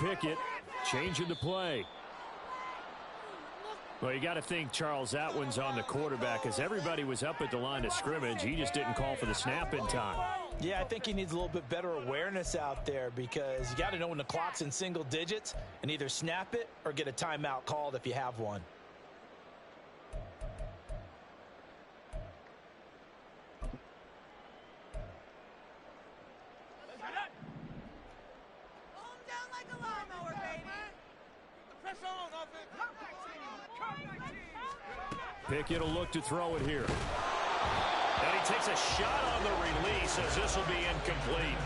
Pickett, changing the play. Well, you got to think, Charles, that one's on the quarterback as everybody was up at the line of scrimmage. He just didn't call for the snap in time. Yeah, I think he needs a little bit better awareness out there because you got to know when the clock's in single digits and either snap it or get a timeout called if you have one. Pickett will look to throw it here. And he takes a shot on the release as this will be incomplete.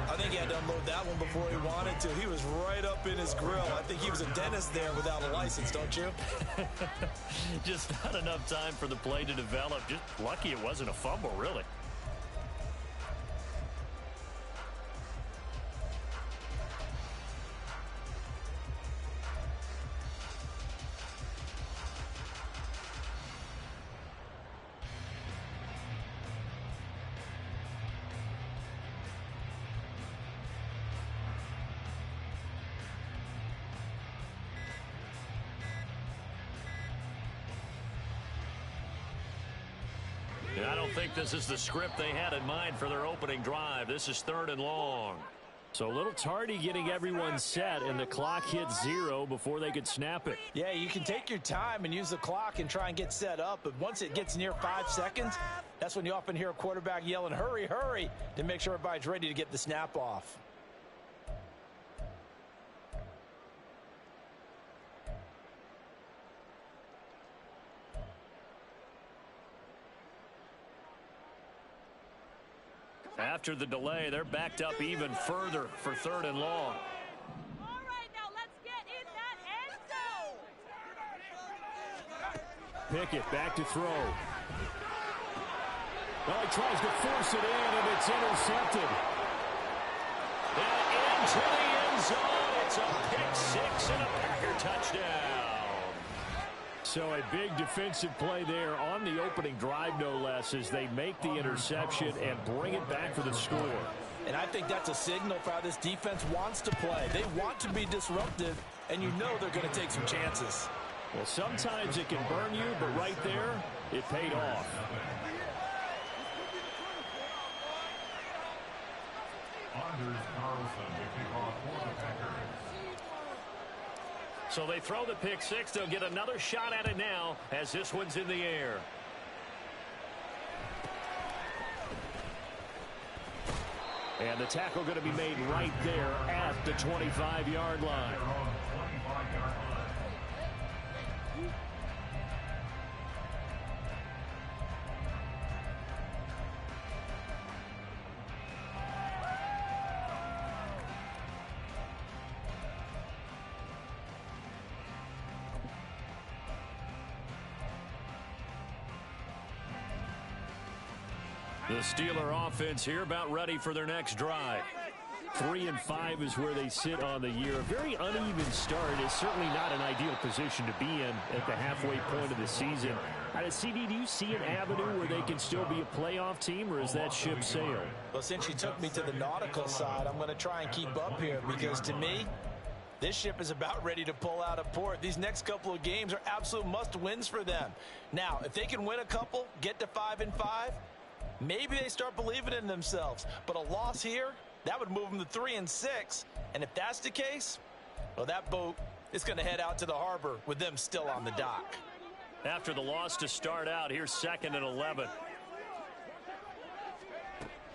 I think he had to unload that one before he wanted to. He was right up in his grill. I think he was a dentist there without a license, don't you? Just not enough time for the play to develop. Just lucky it wasn't a fumble, really. I don't think this is the script they had in mind for their opening drive. This is 3rd and long. So a little tardy getting everyone set, and the clock hit 0 before they could snap it. Yeah, you can take your time and use the clock and try and get set up, but once it gets near 5 seconds, that's when you often hear a quarterback yelling, hurry, hurry, to make sure everybody's ready to get the snap off. After the delay, they're backed up even further for 3rd and long. All right, now let's get in that end zone. Pickett back to throw. Well, he tries to force it in, and it's intercepted. And into the end zone. It's a pick six and a Packer touchdown. So a big defensive play there on the opening drive, no less, as they make the interception and bring it back for the score. And I think that's a signal for how this defense wants to play. They want to be disruptive, and you know they're going to take some chances. Well, sometimes it can burn you, but right there, it paid off. So they throw the pick six. They'll get another shot at it now as this one's in the air. And the tackle going to be made right there at the 25-yard line. The Steeler offense here about ready for their next drive. 3-5 is where they sit on the year. A very uneven start. It's certainly not an ideal position to be in at the halfway point of the season. CD, do you see an avenue where they can still be a playoff team, or is that ship sailed? Well, since you took me to the nautical side, I'm going to try and keep up here because to me, this ship is about ready to pull out of port. These next couple of games are absolute must-wins for them. Now, if they can win a couple, get to 5-5, maybe they start believing in themselves. But a loss here, that would move them to 3-6. And if that's the case, well, that boat is going to head out to the harbor with them still on the dock. After the loss to start out, here's 2nd and 11.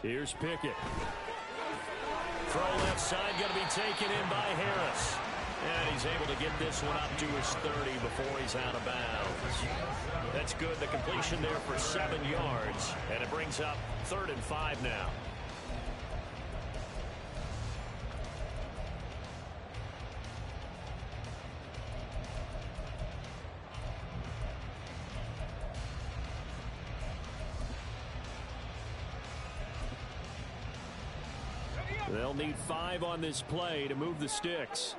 Here's Pickett. Throw left side going to be taken in by Harris. And he's able to get this one up to his 30 before he's out of bounds. That's good. The completion there for 7 yards. And it brings up 3rd and 5 now. They'll need 5 on this play to move the sticks.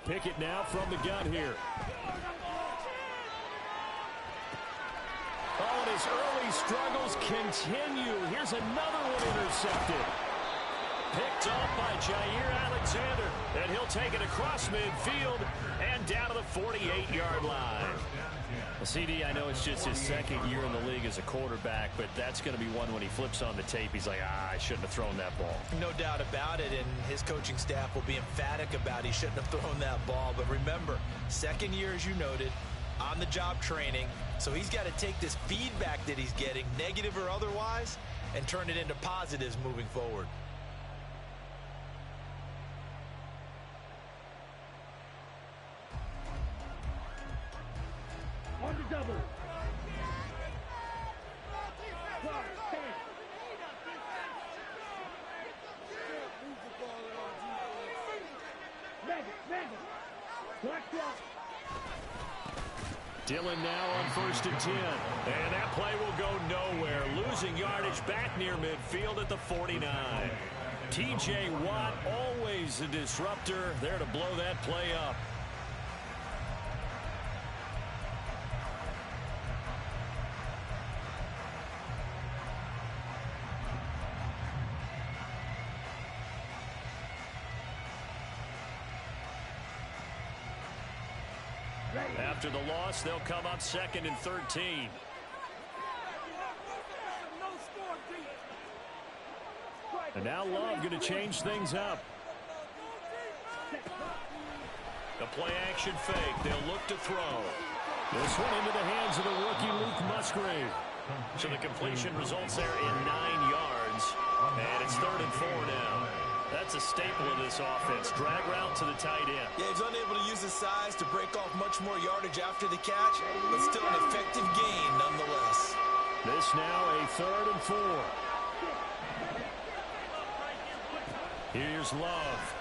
Pickett now from the gun here. Oh, and his early struggles continue. Here's another one intercepted. Picked off by Jair Alexander, and he'll take it across midfield and down to the 48-yard line. Well, CD, I know it's just his second year in the league as a quarterback, but that's going to be one when he flips on the tape. He's like, I shouldn't have thrown that ball. No doubt about it, and his coaching staff will be emphatic about he shouldn't have thrown that ball. But remember, second year, as you noted, on-the-job training, so he's got to take this feedback that he's getting, negative or otherwise, and turn it into positives moving forward. On the double. Dylan now on 1st and 10. And that play will go nowhere. Losing yardage back near midfield at the 49. T.J. Watt, always a disruptor, there to blow that play up. After the loss, they'll come up 2nd and 13. And now Love going to change things up. The play action fake. They'll look to throw. This one into the hands of the rookie Luke Musgrave. So the completion results there in 9 yards. And it's 3rd and 4 now. That's a staple of this offense. Drag route to the tight end. Yeah, he's unable to use his size to break off much more yardage after the catch, but still an effective gain nonetheless. This now a 3rd and 4. Here's Love.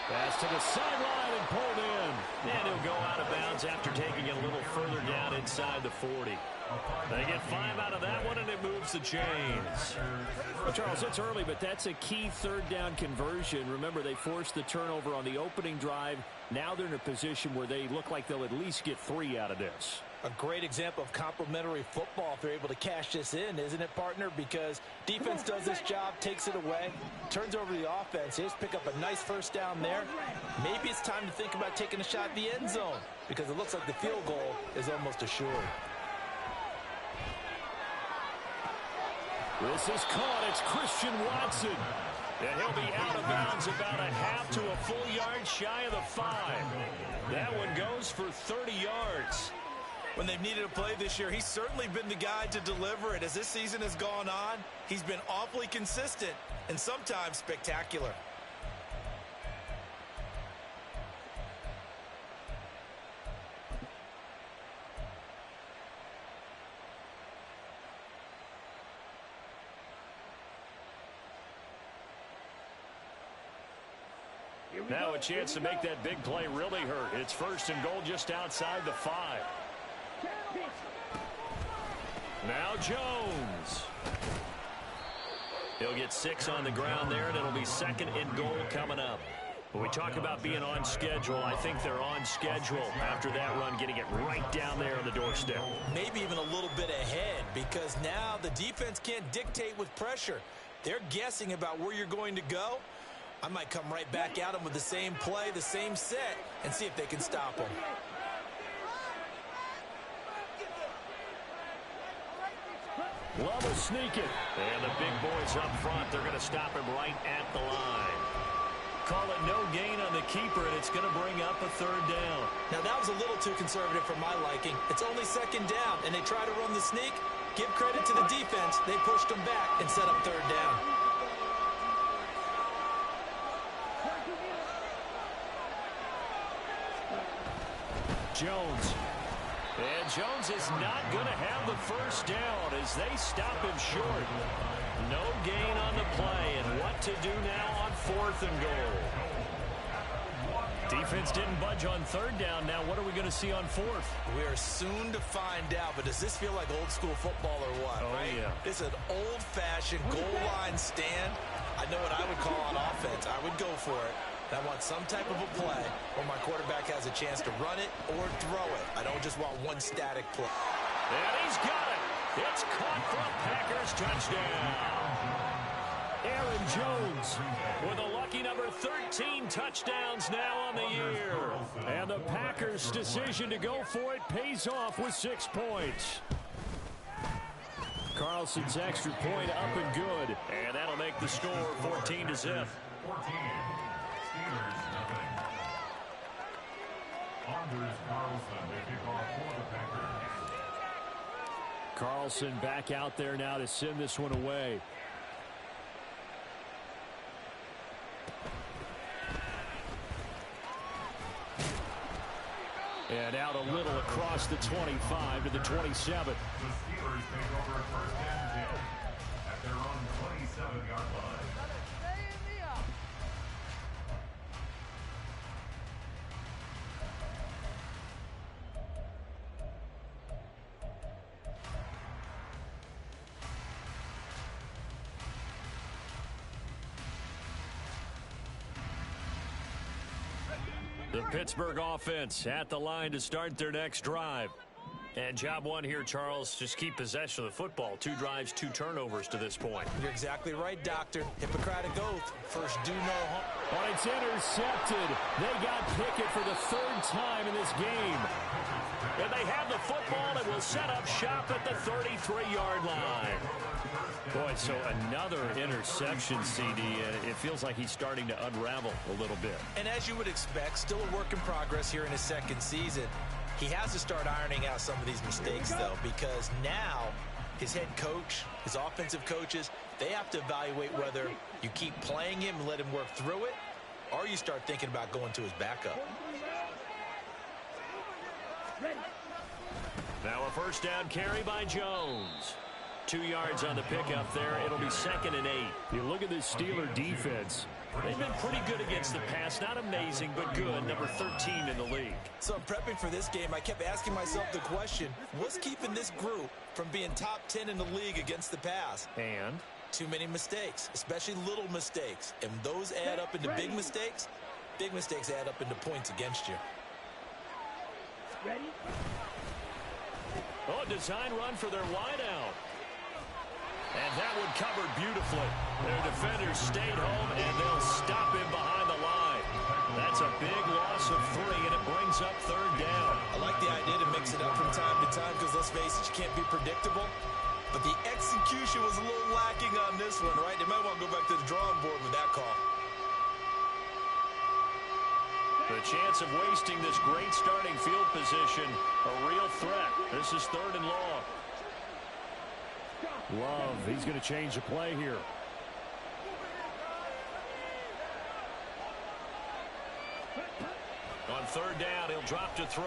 Pass to the sideline and pulled in. And he'll go out of bounds after taking it a little further down inside the 40. They get 5 out of that one, and it moves the chains. Well, Charles, it's early, but that's a key 3rd down conversion. Remember, they forced the turnover on the opening drive. Now they're in a position where they look like they'll at least get 3 out of this. A great example of complementary football if they're able to cash this in, isn't it, partner? Because defense does this job, takes it away, turns over the offense. Just pick up a nice 1st down there. Maybe it's time to think about taking a shot at the end zone because it looks like the field goal is almost assured. This is caught. It's Christian Watson. And he'll be out of bounds about a half to a full yard shy of the 5. That one goes for 30 yards. When they've needed a play this year, he's certainly been the guy to deliver it. As this season has gone on, he's been awfully consistent and sometimes spectacular. Now a chance to make that big play really hurt. It's 1st and goal just outside the 5. Now Jones. He'll get 6 on the ground there, and it'll be 2nd and goal coming up. When we talk about being on schedule, I think they're on schedule after that run, getting it right down there on the doorstep. Maybe even a little bit ahead, because now the defense can't dictate with pressure. They're guessing about where you're going to go. I might come right back at them with the same play, the same set, and see if they can stop them. Love will sneak it. And the big boys up front, they're going to stop him right at the line. Call it no gain on the keeper, and it's going to bring up a 3rd down. Now, that was a little too conservative for my liking. It's only 2nd down, and they try to run the sneak. Give credit to the defense. They pushed them back and set up 3rd down. Jones. And Jones is not going to have the 1st down as they stop him short. No gain on the play, and what to do now on 4th and goal. Defense didn't budge on 3rd down. Now what are we going to see on 4th? We are soon to find out, but does this feel like old school football or what? Oh, right? Yeah. It's an old-fashioned goal line stand. I know what I would call on offense. I would go for it. I want some type of a play where my quarterback has a chance to run it or throw it. I don't just want one static play. And he's got it. It's caught for a Packers touchdown. Aaron Jones with a lucky number 13 touchdowns now on the year. And the Packers' decision to go for it pays off with 6 points. Carlson's extra point up and good. And that'll make the score 14-0. 14. Steelers, nothing. Anders Carlson, they kick off for the Packers. Carlson back out there now to send this one away. And out a little across the 25 to the 27. The Steelers take over a first and 10 at their own 27-yard line. The Pittsburgh offense at the line to start their next drive. And job one here, Charles, just keep possession of the football. 2 drives, 2 turnovers to this point. You're exactly right, Doctor. Hippocratic oath. First, do no harm. Oh, it's intercepted. They got Pickett for the 3rd time in this game. And they have the football and will set up shop at the 33-yard line. Boy, so another interception, CD, and it feels like he's starting to unravel a little bit. And as you would expect, still a work in progress here in his 2nd season. He has to start ironing out some of these mistakes, though, because now his head coach, his offensive coaches, they have to evaluate whether you keep playing him and let him work through it, or you start thinking about going to his backup. Now a first down carry by Jones. 2 yards on the pickup there. It'll be 2nd and 8. You look at this Steeler defense. They've been pretty good against the pass. Not amazing, but good. Number 13 in the league. So I'm prepping for this game. I kept asking myself the question, what's keeping this group from being top 10 in the league against the pass? And? Too many mistakes, especially little mistakes. And those add up into big mistakes. Big mistakes add up into points against you. Ready? Oh, a design run for their wideout. And that one covered beautifully. Their defenders stayed home, and they'll stop him behind the line. That's a big loss of 3, and it brings up 3rd down. I like the idea to mix it up from time to time because, let's face it, you can't be predictable. But the execution was a little lacking on this one, right? They might want to go back to the drawing board with that call. The chance of wasting this great starting field position, a real threat. This is 3rd and long. Love, he's going to change the play here. On 3rd down, he'll drop to throw.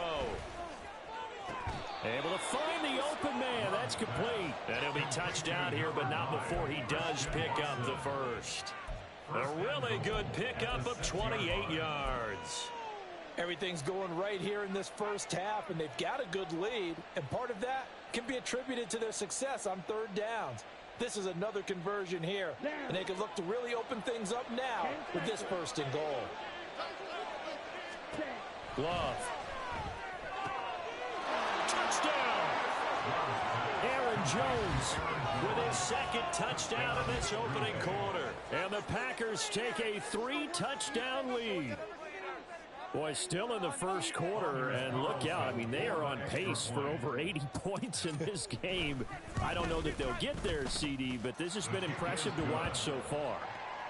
Able to find the open man. That's complete. And he'll be touched down here, but not before he does pick up the first. A really good pickup of 28 yards. Everything's going right here in this first half, and they've got a good lead. And part of that can be attributed to their success on 3rd downs. This is another conversion here, and they can look to really open things up now with this 1st and goal. Love. Touchdown! Aaron Jones with his 2nd touchdown in this opening quarter. And the Packers take a 3-touchdown lead. Boy, still in the first quarter, and look out. I mean, they are on pace for over 80 points in this game. I don't know that they'll get there, CD, but this has been impressive to watch so far.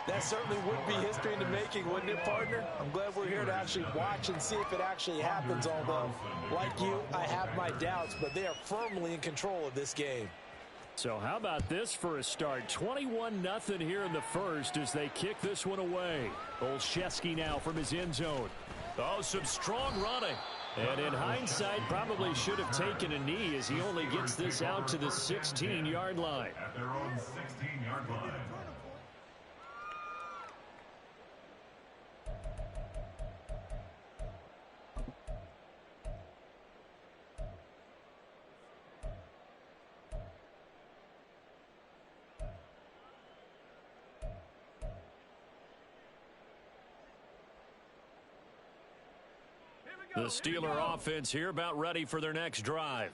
That certainly would be history in the making, wouldn't it, partner? I'm glad we're here to actually watch and see if it actually happens, although, like you, I have my doubts, but they are firmly in control of this game. So how about this for a start? 21-0 here in the first as they kick this one away. Olszewski now from his end zone. Oh, some strong running. And in hindsight, probably should have taken a knee as he only gets this out to the 16-yard line. At their own 16-yard line. The Steeler offense here about ready for their next drive.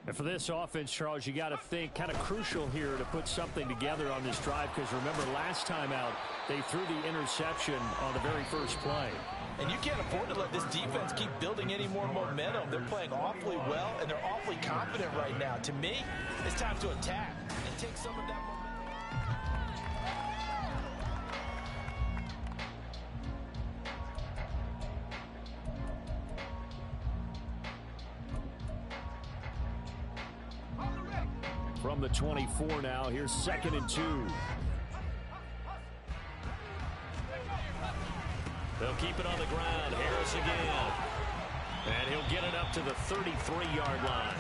And for this offense, Charles, you got to think kind of crucial here to put something together on this drive, because remember last time out they threw the interception on the very first play. And you can't afford to let this defense keep building any more momentum. They're playing awfully well, and they're awfully confident right now. To me, it's time to attack and take some of that momentum. From the 24 now, here's 2nd and 2. They'll keep it on the ground. Harris again. And he'll get it up to the 33-yard line.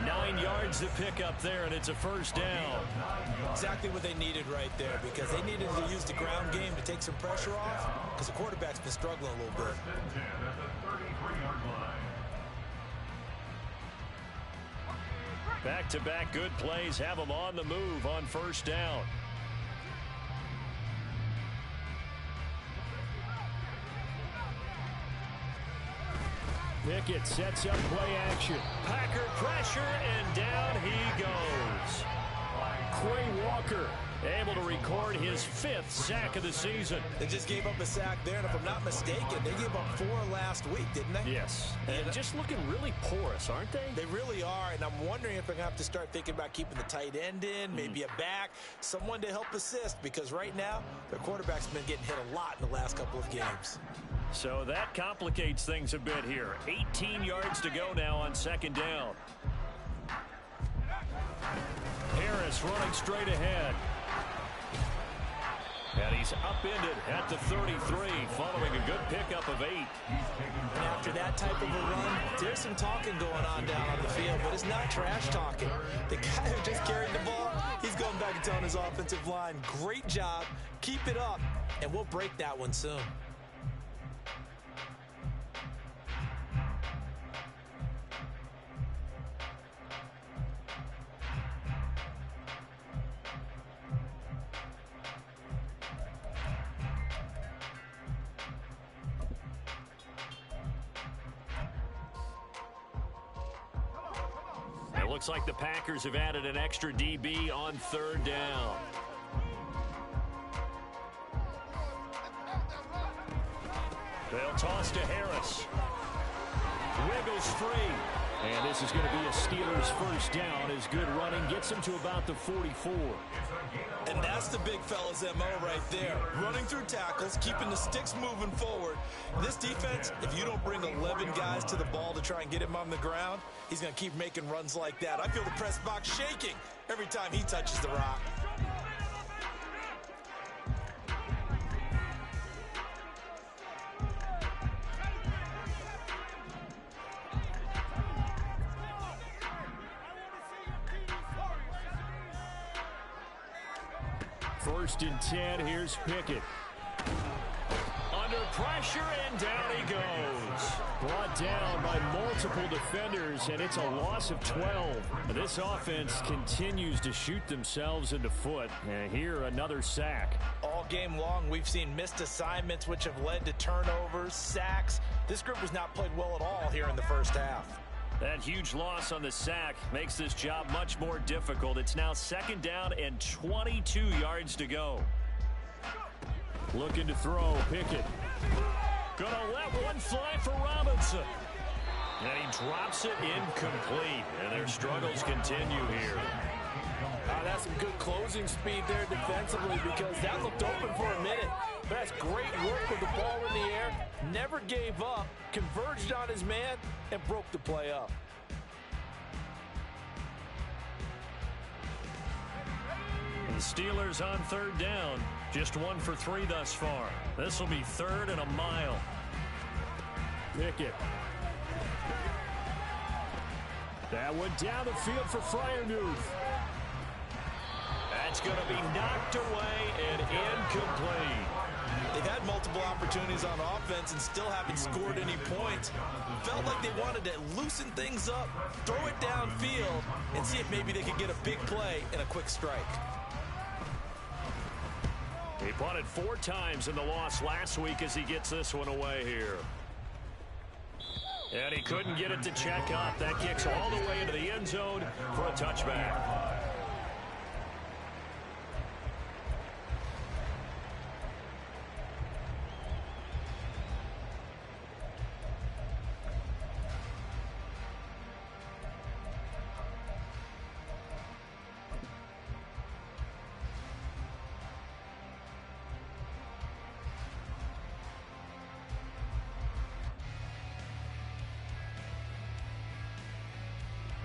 9 yards to pick up there, and it's a first down. Exactly what they needed right there, because they needed to use the ground game to take some pressure off, because the quarterback's been struggling a little bit. Back-to-back good plays have them on the move on first down. Pickett sets up play action. Packer pressure, and down he goes. Quay Walker able to record his 5th sack of the season. They just gave up a sack there, and if I'm not mistaken, they gave up 4 last week, didn't they? Yes. And just looking really porous, aren't they? They really are, and I'm wondering if they're going to have to start thinking about keeping the tight end in, maybe a back, someone to help assist, because right now, their quarterback's been getting hit a lot in the last couple of games. So that complicates things a bit here. 18 yards to go now on 2nd down. Harris running straight ahead. And he's upended at the 33, following a good pickup of 8. And after that type of a run, there's some talking going on down on the field, but it's not trash talking. The guy who just carried the ball, he's going back and telling his offensive line, great job, keep it up, and we'll break that one soon. Looks like the Packers have added an extra DB on 3rd down. They'll toss to Harris. Wiggles free. And this is going to be a Steelers first down as good running gets them to about the 44. And that's the big fella's MO right there. Running through tackles, keeping the sticks moving forward. This defense, if you don't bring 11 guys to the ball to try and get him on the ground, he's going to keep making runs like that. I feel the press box shaking every time he touches the rock. First and 10, here's Pickett. Under pressure, and down he goes. Brought down by multiple defenders, and it's a loss of 12. This offense continues to shoot themselves in the foot. And here, another sack. All game long, we've seen missed assignments, which have led to turnovers, sacks. This group has not played well at all here in the first half. That huge loss on the sack makes this job much more difficult. It's now 2nd down and 22 yards to go. Looking to throw, Pickett. Gonna let one fly for Robinson. And he drops it incomplete. And their struggles continue here. That's some good closing speed there defensively, because that looked open for a minute. But that's great work with the ball in the air. Never gave up, converged on his man, and broke the play up. The Steelers on 3rd down. Just 1 for 3 thus far. This will be 3rd and a mile. Pickett. That went down the field for Freiermuth. That's going to be knocked away and incomplete. They've had multiple opportunities on offense and still haven't scored any points. Felt like they wanted to loosen things up, throw it downfield, and see if maybe they could get a big play and a quick strike. He punted 4 times in the loss last week as he gets this one away here. And he couldn't get it to check up. That kicks all the way into the end zone for a touchback.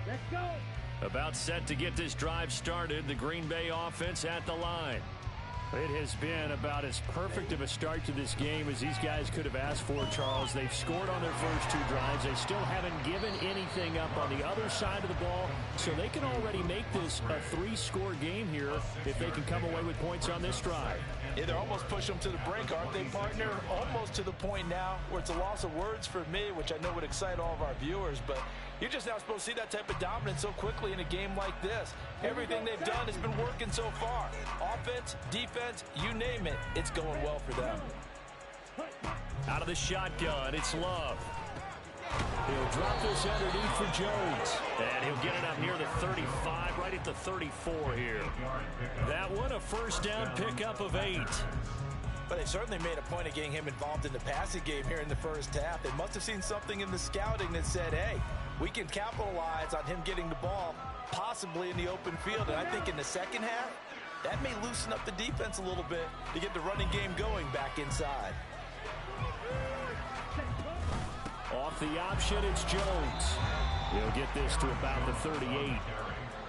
Let's go. About set to get this drive started. The Green Bay offense at the line. It has been about as perfect of a start to this game as these guys could have asked for, Charles. They've scored on their first two drives. They still haven't given anything up on the other side of the ball, so they can already make this a three-score game here if they can come away with points on this drive. Yeah, they're almost pushing them to the brink, aren't they, partner? Almost to the point now where it's a loss of words for me, which I know would excite all of our viewers, but you're just now supposed to see that type of dominance so quickly in a game like this. Everything they've done has been working so far. Offense, defense, you name it, it's going well for them. Out of the shotgun, it's Love. He'll drop this underneath for Jones. And he'll get it up near the 35, right at the 34 here. That one, a first down pickup of 8. But they certainly made a point of getting him involved in the passing game here in the first half. They must have seen something in the scouting that said, hey, we can capitalize on him getting the ball, possibly in the open field. And I think in the second half, that may loosen up the defense a little bit to get the running game going back inside. Off the option, it's Jones. He'll get this to about the 38.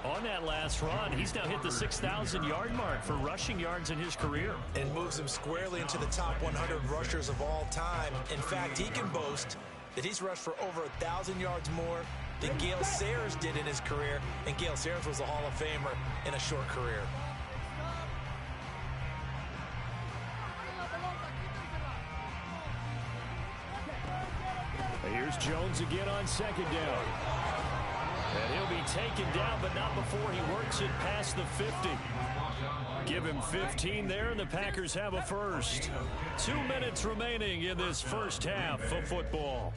On that last run, he's now hit the 6,000-yard mark for rushing yards in his career. And moves him squarely into the top 100 rushers of all time. In fact, he can boast that he's rushed for over 1,000 yards more than Gale Sayers did in his career. And Gale Sayers was a Hall of Famer in a short career. Here's Jones again on second down. And he'll be taken down, but not before he works it past the 50. Give him 15 there, and the Packers have a first. 2 minutes remaining in this first half of football.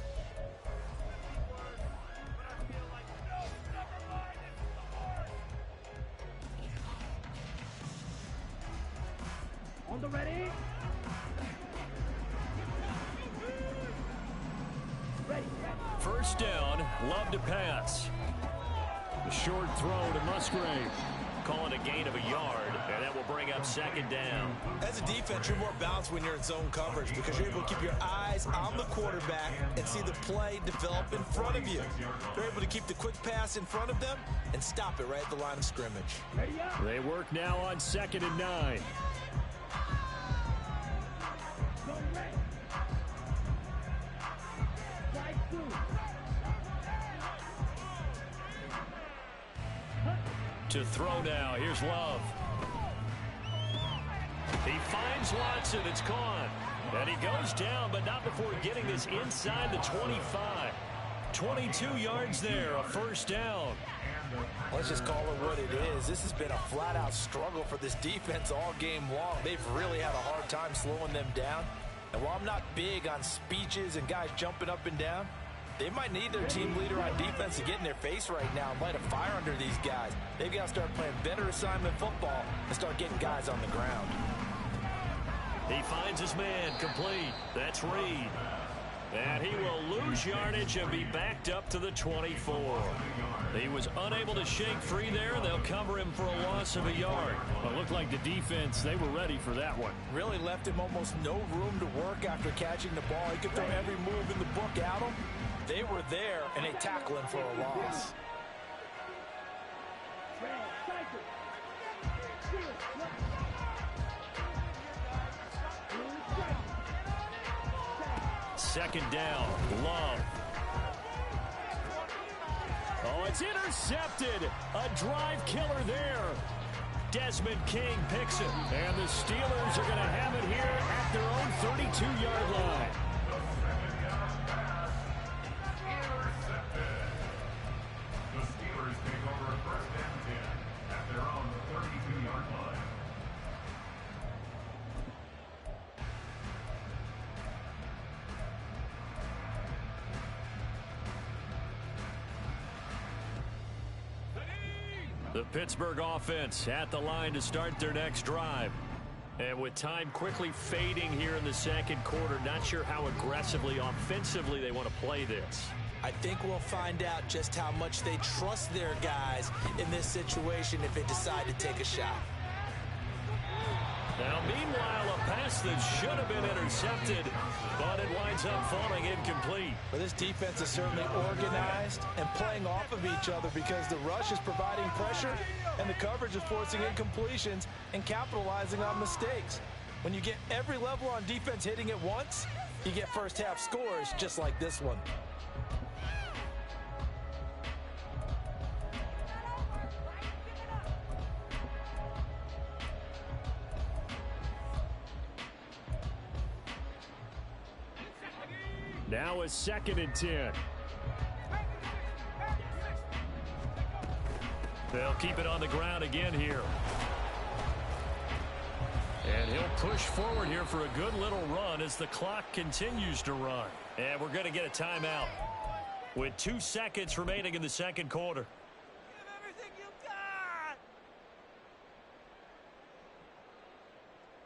On the ready. First down, Love to pass. The short throw to Musgrave. Calling a gain of a yard, and that will bring up second down. As a defense, you're more balanced when you're in zone coverage because you're able to keep your eyes on the quarterback and see the play develop in front of you. They're able to keep the quick pass in front of them and stop it right at the line of scrimmage. They work now on 2nd and 9. To throw now. Here's Love. He finds Watson. It's gone. And he goes down, but not before getting this inside the 25. 22 yards there, a first down. Let's just call it what it is. This has been a flat-out struggle for this defense all game long. They've really had a hard time slowing them down. And while I'm not big on speeches and guys jumping up and down, they might need their team leader on defense to get in their face right now and light a fire under these guys. They've got to start playing better assignment football and start getting guys on the ground. He finds his man complete. That's Reed. And he will lose yardage and be backed up to the 24. He was unable to shake free there, and they'll cover him for a loss of a yard. It looked like the defense, they were ready for that one. Really left him almost no room to work after catching the ball. He could throw every move in the book at him. They were there, and they tackle him for a loss. Second down, Love. Oh, it's intercepted. A drive killer there. Desmond King picks it. And the Steelers are going to have it here at their own 32-yard line. The Steelers take over first and 10 at their own 32-yard line. The Pittsburgh offense at the line to start their next drive. And with time quickly fading here in the second quarter, not sure how aggressively, offensively they want to play this. I think we'll find out just how much they trust their guys in this situation if they decide to take a shot. Now, meanwhile, a pass that should have been intercepted, but it winds up falling incomplete. Well, this defense is certainly organized and playing off of each other because the rush is providing pressure and the coverage is forcing incompletions and capitalizing on mistakes. When you get every level on defense hitting at once, you get first half scores just like this one. Now a 2nd and 10. They'll keep it on the ground again here. And he'll push forward here for a good little run as the clock continues to run. And we're going to get a timeout with 2 seconds remaining in the second quarter. Give everything you got.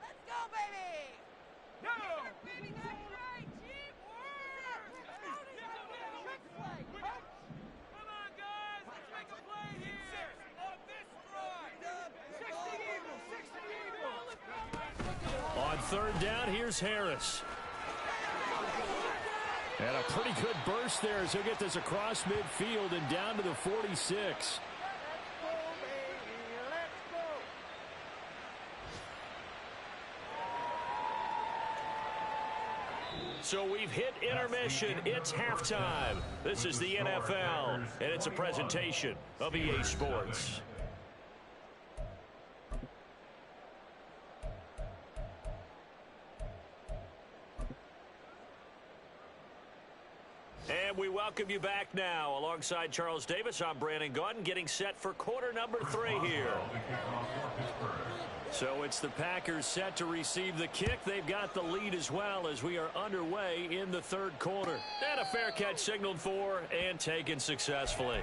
Let's go, baby. No. Baby, that's right. Come on, guys. Let's make a play here. On this drive. 60 Eagles. On 3rd down, here's Harris. And a pretty good burst there as he'll get this across midfield and down to the 46. So we've hit intermission. It's halftime. This is the NFL, and it's a presentation of EA Sports. And we welcome you back now. Alongside Charles Davis, I'm Brandon Gaudin, getting set for quarter number 3 here. So it's the Packers set to receive the kick. They've got the lead as well as we are underway in the 3rd quarter. And a fair catch signaled for and taken successfully.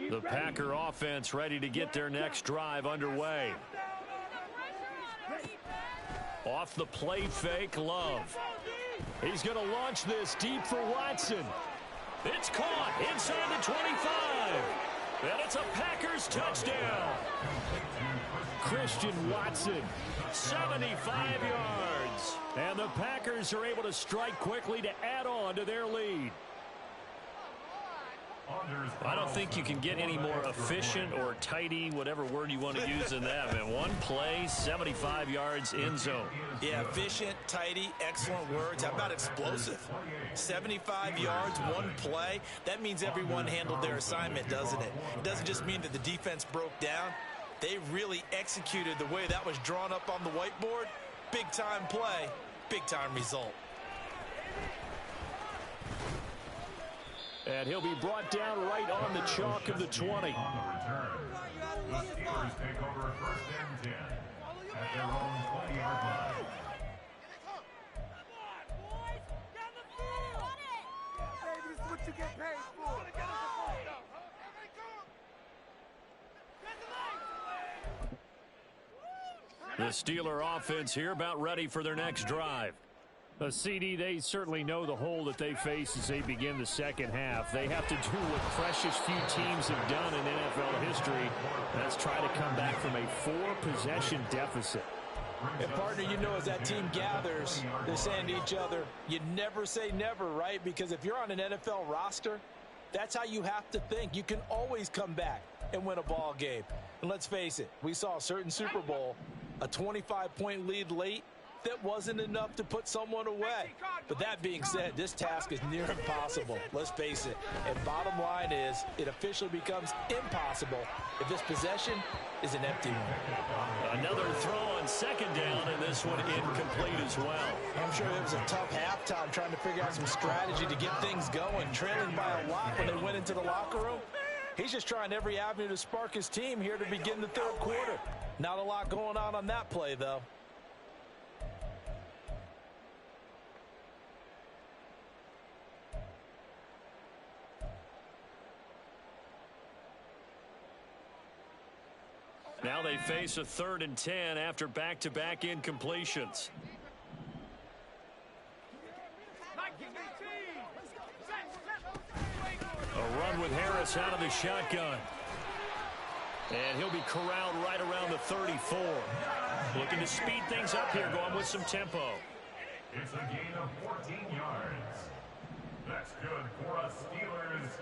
The Packer offense ready to get their next drive underway. Off the play fake, Love. He's going to launch this deep for Watson. It's caught inside the 25. And it's a Packers touchdown. Christian Watson, 75 yards. And the Packers are able to strike quickly to add on to their lead. I don't think you can get any more efficient or tidy, whatever word you want to use in that, man. One play, 75 yards, end zone. Yeah, efficient, tidy, excellent words. How about explosive? 75 yards, one play. That means everyone handled their assignment, doesn't it? It doesn't just mean that the defense broke down. They really executed the way that was drawn up on the whiteboard. Big-time play, big-time result. And he'll be brought down right on the chalk of the 20. On the return, the Steelers take over 1st and 10 at their own 20-yard line. This is what you get paid for. The Steeler offense here about ready for their next drive. A CD, they certainly know the hole that they face as they begin the second half. They have to do what precious few teams have done in NFL history. That's try to come back from a 4-possession deficit. And partner, you know, as that team gathers, they're saying to each other, you never say never, right? Because if you're on an NFL roster, that's how you have to think. You can always come back and win a ball game. And let's face it, we saw a certain Super Bowl, a 25-point lead late, that wasn't enough to put someone away. But that being said, this task is near impossible. Let's face it. And bottom line is, it officially becomes impossible if this possession is an empty one. Another throw on second down, and this one incomplete as well. I'm sure it was a tough halftime trying to figure out some strategy to get things going, trailing by a lot when they went into the locker room. He's just trying every avenue to spark his team here to begin the third quarter. Not a lot going on that play, though. Now they face a 3rd and 10 after back-to-back incompletions. A run with Harris out of the shotgun. And he'll be corralled right around the 34. Looking to speed things up here, going with some tempo. It's a gain of 14 yards. That's good for a Steelers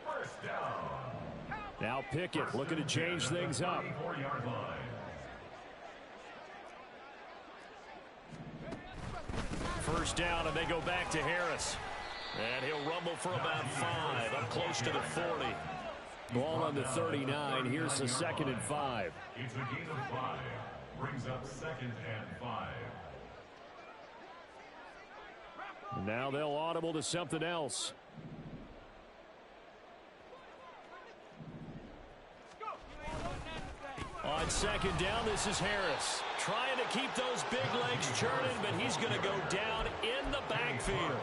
first down. Now Pickett looking to change things up. 24-yard line. First down, and they go back to Harris. And he'll rumble for about 5, up close to the 40. Ball on the 39. Here's the 2nd and 5. It's a gain of 5. Brings up 2nd and 5. Now they'll audible to something else. On 2nd down, this is Harris. Trying to keep those big legs churning, but he's going to go down in the backfield.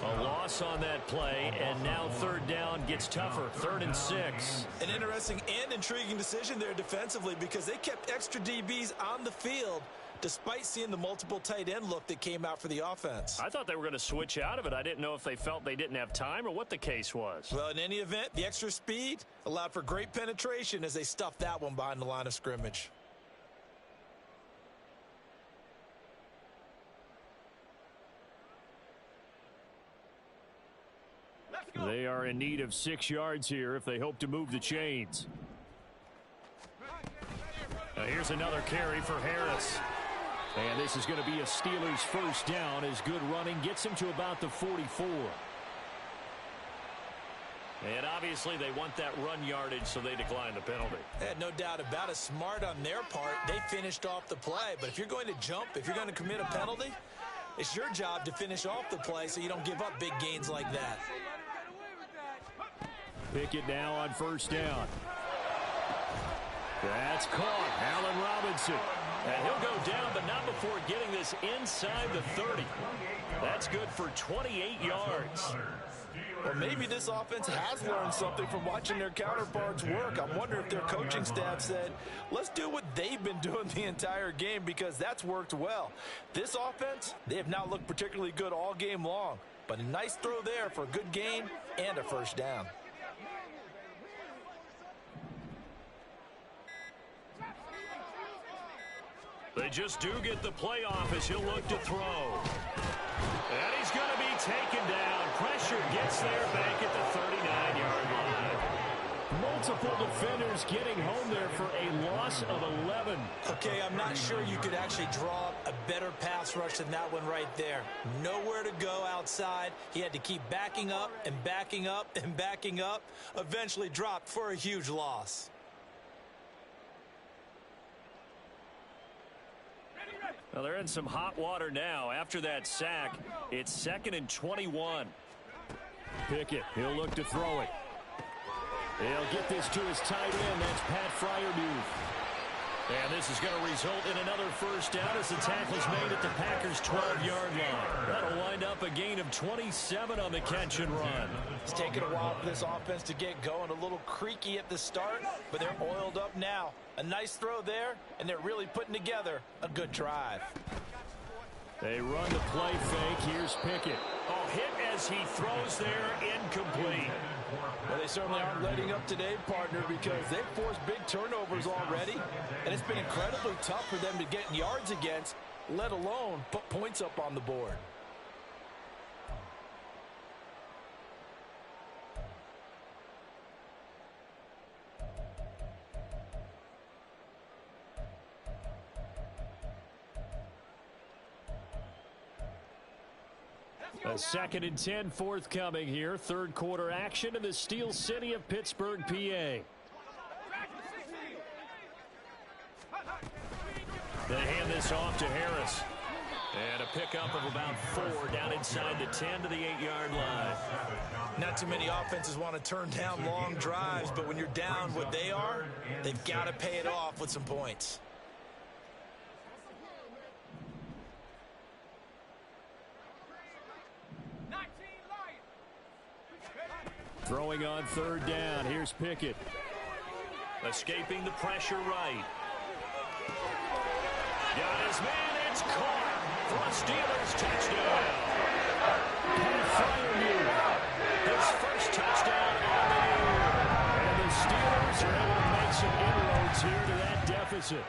A loss on that play, and now 3rd down gets tougher. 3rd and 6. An interesting and intriguing decision there defensively because they kept extra DBs on the field despite seeing the multiple tight end look that came out for the offense. I thought they were going to switch out of it. I didn't know if they felt they didn't have time or what the case was. Well, in any event, the extra speed allowed for great penetration as they stuffed that one behind the line of scrimmage. They are in need of 6 yards here if they hope to move the chains. Now here's another carry for Harris. And this is going to be a Steelers first down as good running gets him to about the 44. And obviously they want that run yardage, so they decline the penalty. No doubt about it. Smart on their part. They finished off the play. But if you're going to jump, if you're going to commit a penalty, it's your job to finish off the play so you don't give up big gains like that. Pickett now on first down. That's caught. Allen Robinson. And he'll go down, but not before getting this inside the 30. That's good for 28 yards. Well, maybe this offense has learned something from watching their counterparts work. I'm wondering if their coaching staff said, let's do what they've been doing the entire game because that's worked well. This offense, they have not looked particularly good all game long, but a nice throw there for a good gain and a first down. They just do get the playoff as he'll look to throw. And he's going to be taken down. Pressure gets there back at the 39-yard line. Multiple defenders getting home there for a loss of 11. Okay, I'm not sure you could actually draw a better pass rush than that one right there. Nowhere to go outside. He had to keep backing up and backing up and backing up. Eventually dropped for a huge loss. Well, they're in some hot water now. After that sack, it's 2nd and 21. Pickett, he'll look to throw it. He'll get this to his tight end. That's Pat Fryermuth. And this is going to result in another first down as the tackle's made at the Packers' 12-yard line. That'll wind up a gain of 27 on the catch and run. It's taken a while for this offense to get going. A little creaky at the start, but they're oiled up now. A nice throw there, and they're really putting together a good drive. They run the play fake. Here's Pickett. Oh, hit as he throws there, incomplete. Well, they certainly aren't letting up today, partner, because they've forced big turnovers already, and it's been incredibly tough for them to get yards against, let alone put points up on the board. A 2nd and 10 forthcoming here. Third quarter action in the Steel City of Pittsburgh, PA. They hand this off to Harris. And a pickup of about 4 down inside the 10 to the 8-yard line. Not too many offenses want to turn down long drives, but when you're down what they are, they've got to pay it off with some points. Throwing on 3rd down. Here's Pickett. Escaping the pressure right. Got his man. It's caught for a Steelers touchdown. His first touchdown on the year. And the Steelers are able to make some inroads here to that deficit.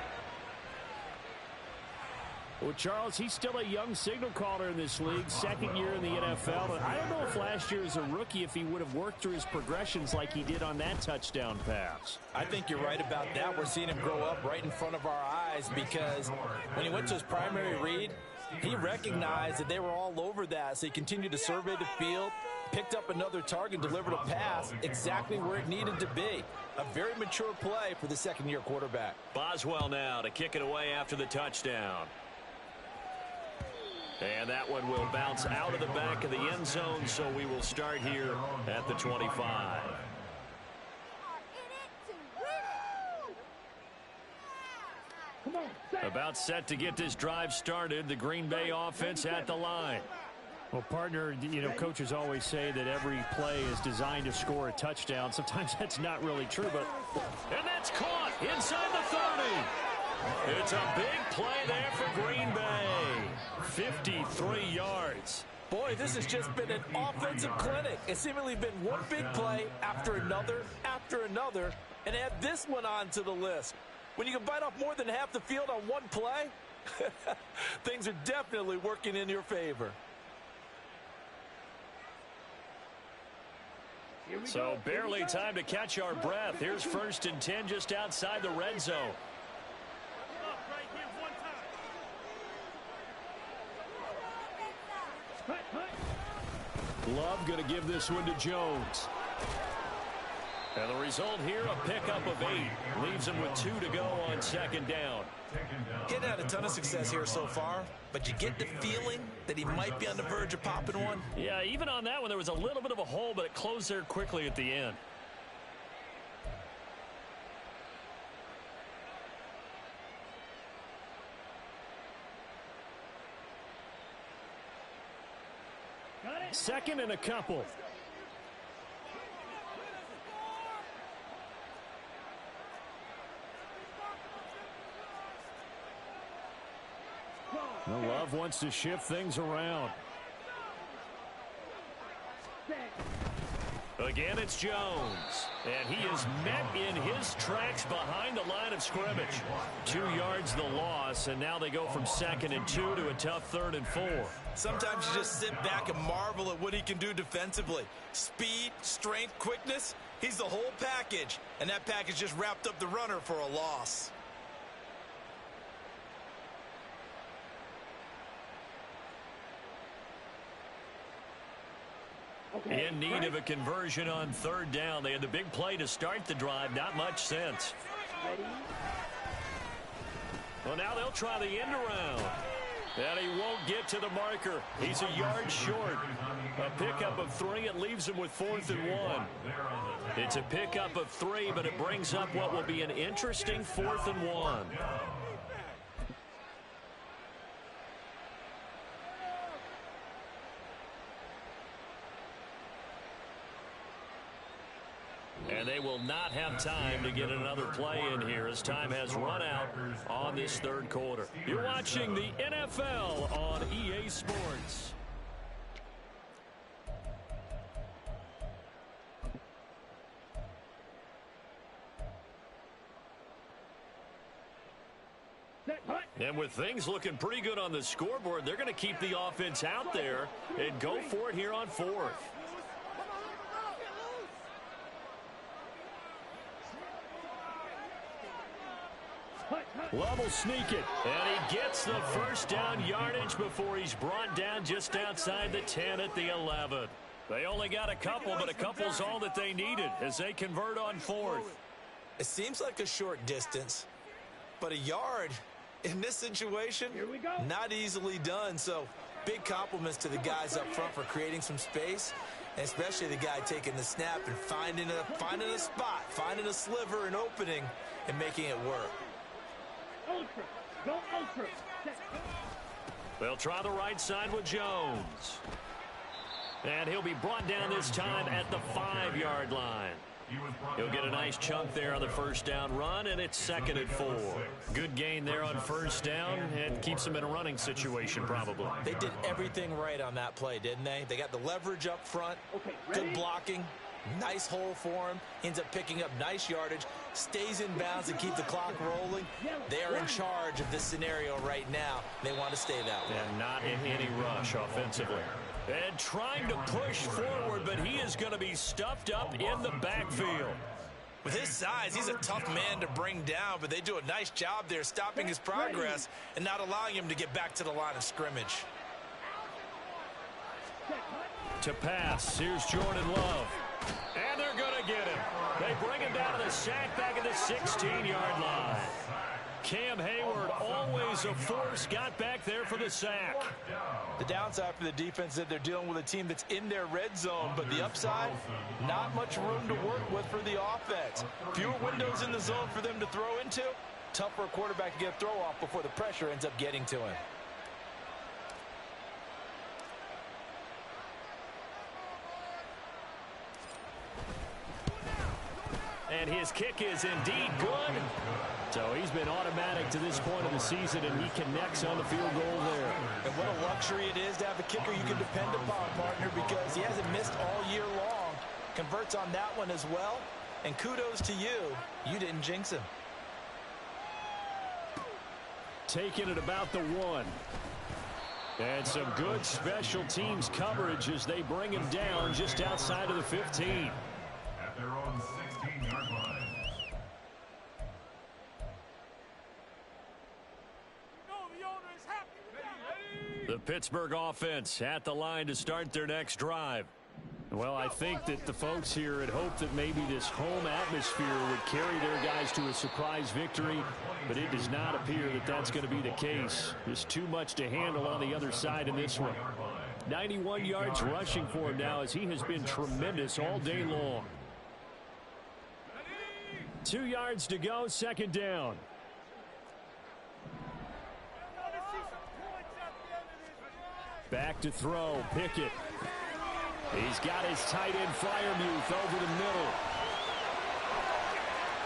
Well, Charles, he's still a young signal caller in this league, 2nd year in the NFL. But I don't know if last year as a rookie, if he would have worked through his progressions like he did on that touchdown pass. I think you're right about that. We're seeing him grow up right in front of our eyes because when he went to his primary read, he recognized that they were all over that. So he continued to survey the field, picked up another target, delivered a pass exactly where it needed to be. A very mature play for the 2nd-year quarterback. Boswell now to kick it away after the touchdown. And that one will bounce out of the back of the end zone, so we will start here at the 25. About set to get this drive started, the Green Bay offense at the line. Well, partner, you know, coaches always say that every play is designed to score a touchdown. Sometimes that's not really true, but... And that's caught inside the 30. It's a big play there for Green Bay. 53 yards. Boy, this has just been an offensive clinic. It's seemingly been one big play after another, and add this one on to the list. When you can bite off more than half the field on one play, things are definitely working in your favor. So barely time to catch our breath. Here's 1st and 10 just outside the red zone. Love going to give this one to Jones. And the result here, a pickup of 8. Leaves him with 2 to go on 2nd down. Getting had a ton of success here so far, but you get the feeling that he might be on the verge of popping one. Yeah, even on that one, there was a little bit of a hole, but it closed there quickly at the end. Second and a couple. Love wants to shift things around. Again, it's Jones. And he is met in his tracks behind the line of scrimmage. 2 yards the loss, and now they go from 2nd and 2 to a tough 3rd and 4. Sometimes you just sit back and marvel at what he can do defensively. Speed, strength, quickness, he's the whole package. And that package just wrapped up the runner for a loss. In need of a conversion on 3rd down. They had the big play to start the drive. Not much sense. Well, now they'll try the end around. And he won't get to the marker. He's a yard short. A pickup of 3. It leaves him with 4th and 1. It's a pickup of 3, but it brings up what will be an interesting 4th and 1. And they will not have time to get another play in here as time has run out on this 3rd quarter. You're watching the NFL on EA Sports. And with things looking pretty good on the scoreboard, they're going to keep the offense out there and go for it here on 4th. Love will sneak it, and he gets the first down yardage before he's brought down just outside the 10 at the 11. They only got a couple, but a couple's all that they needed as they convert on 4th. It seems like a short distance, but a yard in this situation, not easily done. So big compliments to the guys up front for creating some space, and especially the guy taking the snap and finding a spot, finding a sliver, an opening, and making it work. They'll try the right side with Jones. And he'll be brought down this time at the 5-yard line. He'll get a nice chunk there on the first down run, and it's 2nd and 4. Good gain there on first down, and keeps him in a running situation probably. They did everything right on that play, didn't they? They got the leverage up front, good blocking, nice hole for him, ends up picking up nice yardage, stays in bounds to keep the clock rolling. They are in charge of this scenario right now. They want to stay that way. And not in any rush offensively. And trying to push forward, but he is going to be stuffed up in the backfield. With his size, he's a tough man to bring down, but they do a nice job there stopping his progress and not allowing him to get back to the line of scrimmage. To pass, here's Jordan Love. And they're going to get him. They bring him down to the sack back at the 16-yard line. Cam Hayward, always a force, got back there for the sack. The downside for the defense is that they're dealing with a team that's in their red zone, but the upside, not much room to work with for the offense. Fewer windows in the zone for them to throw into. Tough for a quarterback to get a throw off before the pressure ends up getting to him. And his kick is indeed good. So he's been automatic to this point of the season, and he connects on the field goal there. And what a luxury it is to have a kicker you can depend upon, partner, because he hasn't missed all year long. Converts on that one as well. And kudos to you. You didn't jinx him. Taking it about the 1. And some good special teams coverage as they bring him down just outside of the 15. At their own 16-yard line. The Pittsburgh offense at the line to start their next drive. Well, I think that the folks here had hoped that maybe this home atmosphere would carry their guys to a surprise victory, but it does not appear that that's going to be the case. There's too much to handle on the other side in this one. 91 yards rushing for him now as he has been tremendous all day long. 2 yards to go, 2nd down. Back to throw, Pickett. He's got his tight end Fryermuth over the middle.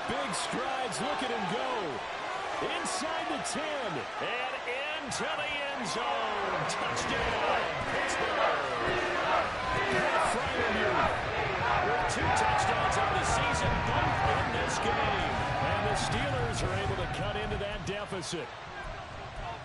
Big strides, look at him go. Inside the 10 and into the end zone. Touchdown, Pittsburgh. Fryermuth with 2 touchdowns on the season, both in this game. And the Steelers are able to cut into that deficit.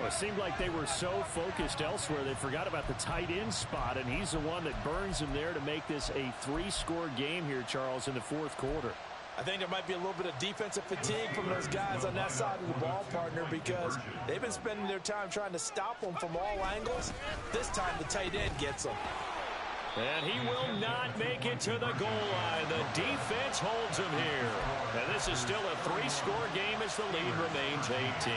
Well, it seemed like they were so focused elsewhere they forgot about the tight end spot, and he's the one that burns him there to make this a 3-score game here, Charles, in the 4th quarter. I think there might be a little bit of defensive fatigue from those guys on that side of the ball, partner, because they've been spending their time trying to stop them from all angles. This time the tight end gets them. And he will not make it to the goal line. The defense holds him here. And this is still a 3-score game as the lead remains 18.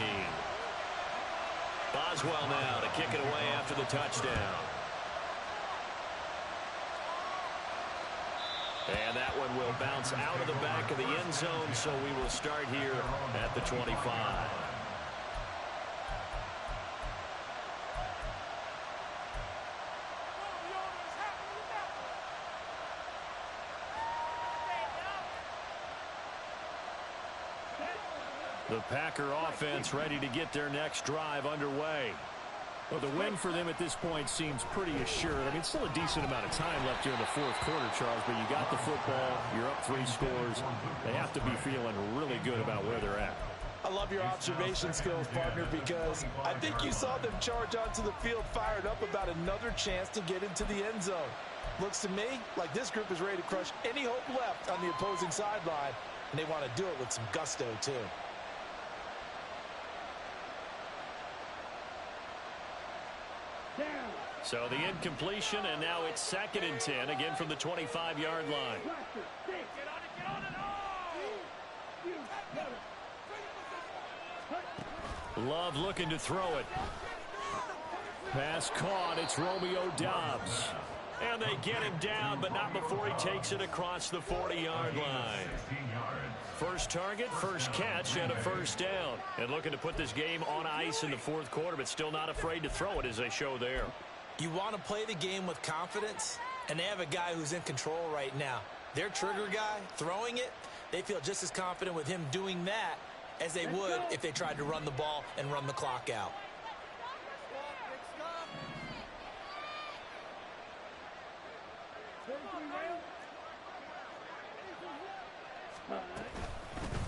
Boswell now to kick it away after the touchdown. And that one will bounce out of the back of the end zone, so we will start here at the 25. The Packer offense ready to get their next drive underway. Well, the win for them at this point seems pretty assured. I mean, still a decent amount of time left here in the 4th quarter, Charles, but you got the football, you're up 3 scores. They have to be feeling really good about where they're at. I love your observation skills, partner, because I think you saw them charge onto the field fired up about another chance to get into the end zone. Looks to me like this group is ready to crush any hope left on the opposing sideline, and they want to do it with some gusto, too. So the incompletion, and now it's 2nd and 10, again from the 25-yard line. Love looking to throw it. Pass caught. It's Romeo Doubs. And they get him down, but not before he takes it across the 40-yard line. First target, first catch, and a first down. And looking to put this game on ice in the 4th quarter, but still not afraid to throw it as they show there. You want to play the game with confidence, and they have a guy who's in control right now. Their trigger guy, throwing it, they feel just as confident with him doing that as they would if they tried to run the ball and run the clock out.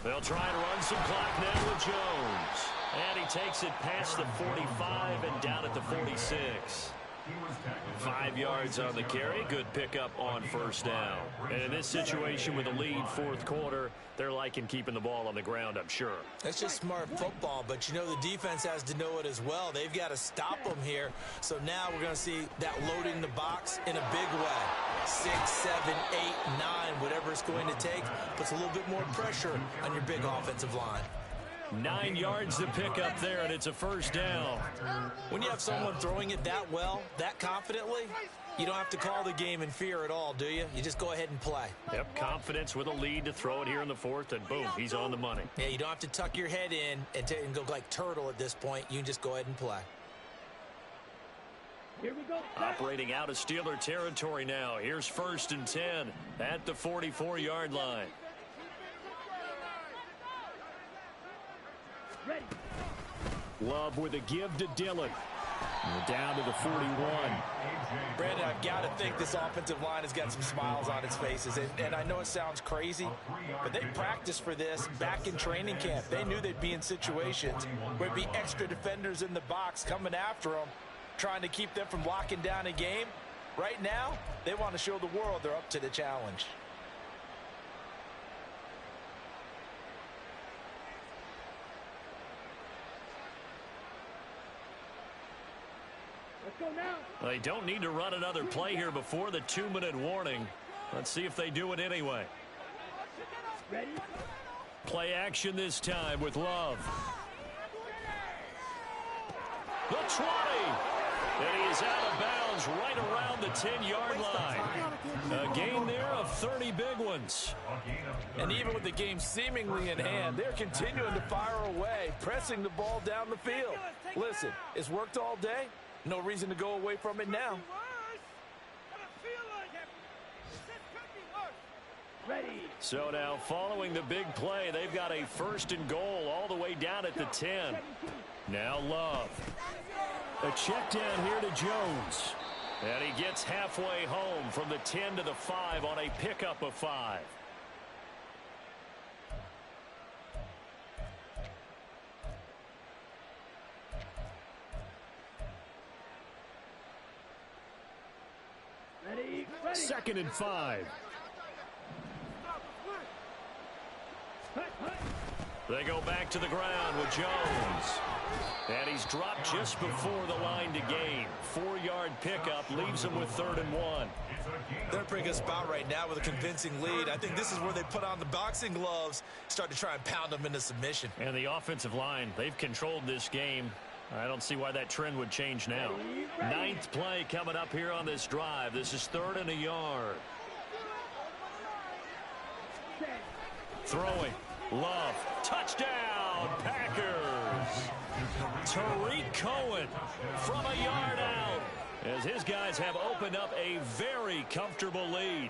They'll try and run some clock now with Jones. And he takes it past the 45 and down at the 46. 5 yards on the carry. Good pickup on first down. And in this situation with a lead 4th quarter, they're liking keeping the ball on the ground, I'm sure. That's just smart football, but you know the defense has to know it as well. They've got to stop them here. So now we're going to see that loading the box in a big way. 6, 7, 8, 9, whatever it's going to take, puts a little bit more pressure on your big offensive line. 9 yards to pick up there, and it's a first down. When you have someone throwing it that well, that confidently, you don't have to call the game in fear at all, do you? You just go ahead and play. Yep, confidence with a lead to throw it here in the 4th, and boom, he's on the money. Yeah, you don't have to tuck your head in and go like turtle at this point. You can just go ahead and play. Here we go. Operating out of Steeler territory now. Here's 1st and 10 at the 44-yard line. Ready. Love with a give to Dillon. Down to the 41. Brandon, I've got to think this offensive line has got some smiles on its faces. And I know it sounds crazy, but they practiced for this back in training camp. They knew they'd be in situations where there'd be extra defenders in the box coming after them, trying to keep them from locking down a game. Right now, they want to show the world they're up to the challenge. Let's go now. They don't need to run another play here before the 2-minute warning. Let's see if they do it anyway. Ready. Play action this time with Love. The 20. And he is out of bounds right around the 10-yard line. A gain there of 30 big ones. And even with the game seemingly in hand, they're continuing to fire away, pressing the ball down the field. Listen, it's worked all day. No reason to go away from it now. Ready. So now following the big play, they've got a 1st and goal all the way down at the 10. Now Love. A check down here to Jones. And he gets halfway home from the 10 to the 5 on a pickup of 5. Ready. Ready. 2nd and 5. They go back to the ground with Jones. And he's dropped just before the line to gain. 4-yard pickup leaves him with 3rd and 1. They're in a pretty good spot right now with a convincing lead. I think this is where they put on the boxing gloves, start to try and pound them into submission. And the offensive line, they've controlled this game. I don't see why that trend would change now. 9th play coming up here on this drive. This is 3rd and a yard. Throwing. Love. Touchdown, Packers. Tariq Cohen from a yard out as his guys have opened up a very comfortable lead.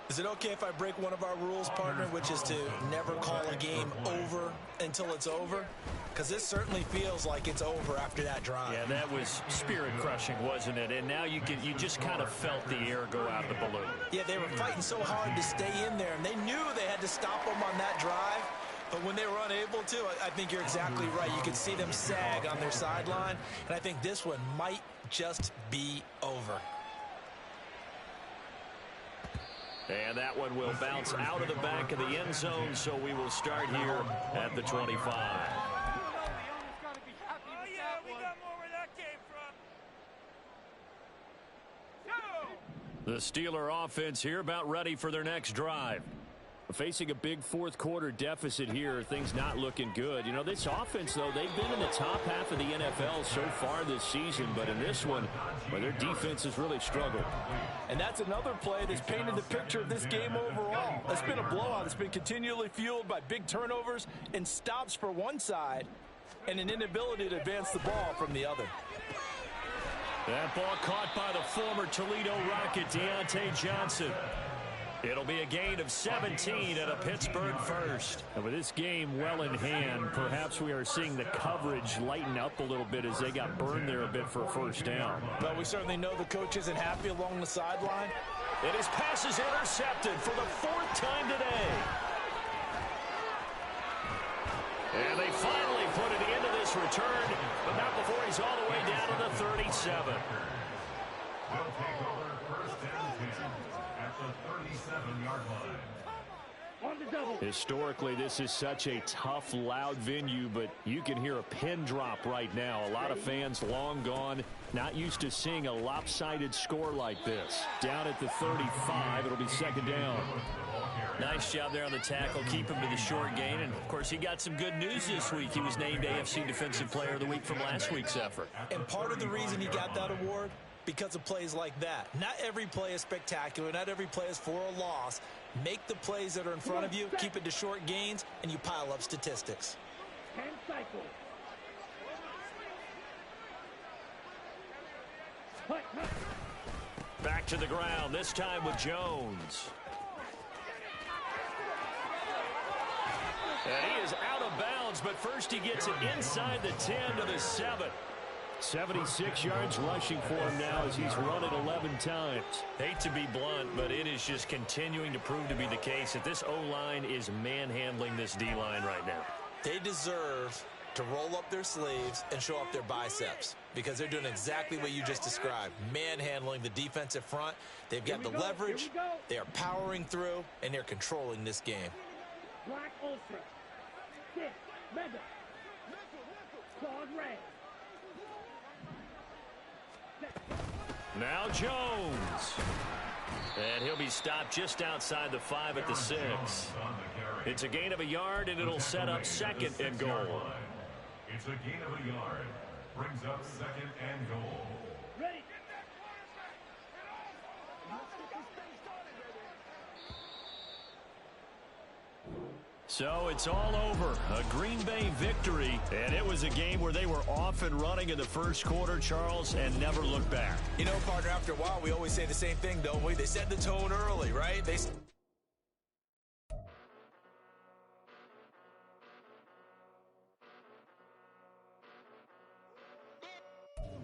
Is it okay if I break one of our rules, partner, which is to never call a game over until it's over? Because this certainly feels like it's over after that drive. Yeah, that was spirit-crushing, wasn't it? And now you just kind of felt the air go out of the balloon. Yeah, they were fighting so hard to stay in there, and they knew they had to stop them on that drive. But when they were unable to, I think you're exactly right. You could see them sag on their sideline, and I think this one might just be over. And that one will bounce out of the back of the end zone, so we will start here at the 25. The Steeler offense here about ready for their next drive. Facing a big fourth quarter deficit here, things not looking good. You know, this offense, though, they've been in the top half of the NFL so far this season, but in this one, well, their defense has really struggled. And that's another play that's painted the picture of this game overall. It's been a blowout. It's been continually fueled by big turnovers and stops for one side and an inability to advance the ball from the other. That ball caught by the former Toledo Rocket, Deontay Johnson. It'll be a gain of 17 and a Pittsburgh first. And with this game well in hand, perhaps we are seeing the coverage lighten up a little bit as they got burned there a bit for a first down. But we certainly know the coach isn't happy along the sideline. And his pass is intercepted for the fourth time today. And they finally put it into this return, but not before he's all the way down to the 37. Will take over first and 10 at the 37-yard line. On the double. Historically, this is such a tough, loud venue, but you can hear a pin drop right now. A lot of fans long gone, not used to seeing a lopsided score like this. Down at the 35, it'll be second down. Nice job there on the tackle. Keep him to the short gain. And, of course, he got some good news this week. He was named AFC Defensive Player of the Week from last week's effort. And part of the reason he got that award, because of plays like that. Not every play is spectacular. Not every play is for a loss. Make the plays that are in front of you, keep it to short gains, and you pile up statistics. 10 cycles. Back to the ground, this time with Jones. And he is out of bounds, but first he gets it inside the 10 to the 7. 76 yards rushing for him now as he's run it 11 times. Hate to be blunt, but it is just continuing to prove to be the case that this O-line is manhandling this D-line right now. They deserve to roll up their sleeves and show off their biceps because they're doing exactly what you just described, manhandling the defensive front. They've got the leverage, they are powering through, and they're controlling this game. Black Ultra. Stick. Mega. Claude Ray. Now Jones. And he'll be stopped just outside the 5 at the 6. It's a gain of a yard, and it'll set up second and goal. It's a gain of a yard. Brings up second and goal. Ready. So it's all over. A Green Bay victory, and it was a game where they were off and running in the first quarter, Charles, and never looked back. You know, partner, after a while, we always say the same thing, don't we? They set the tone early, right?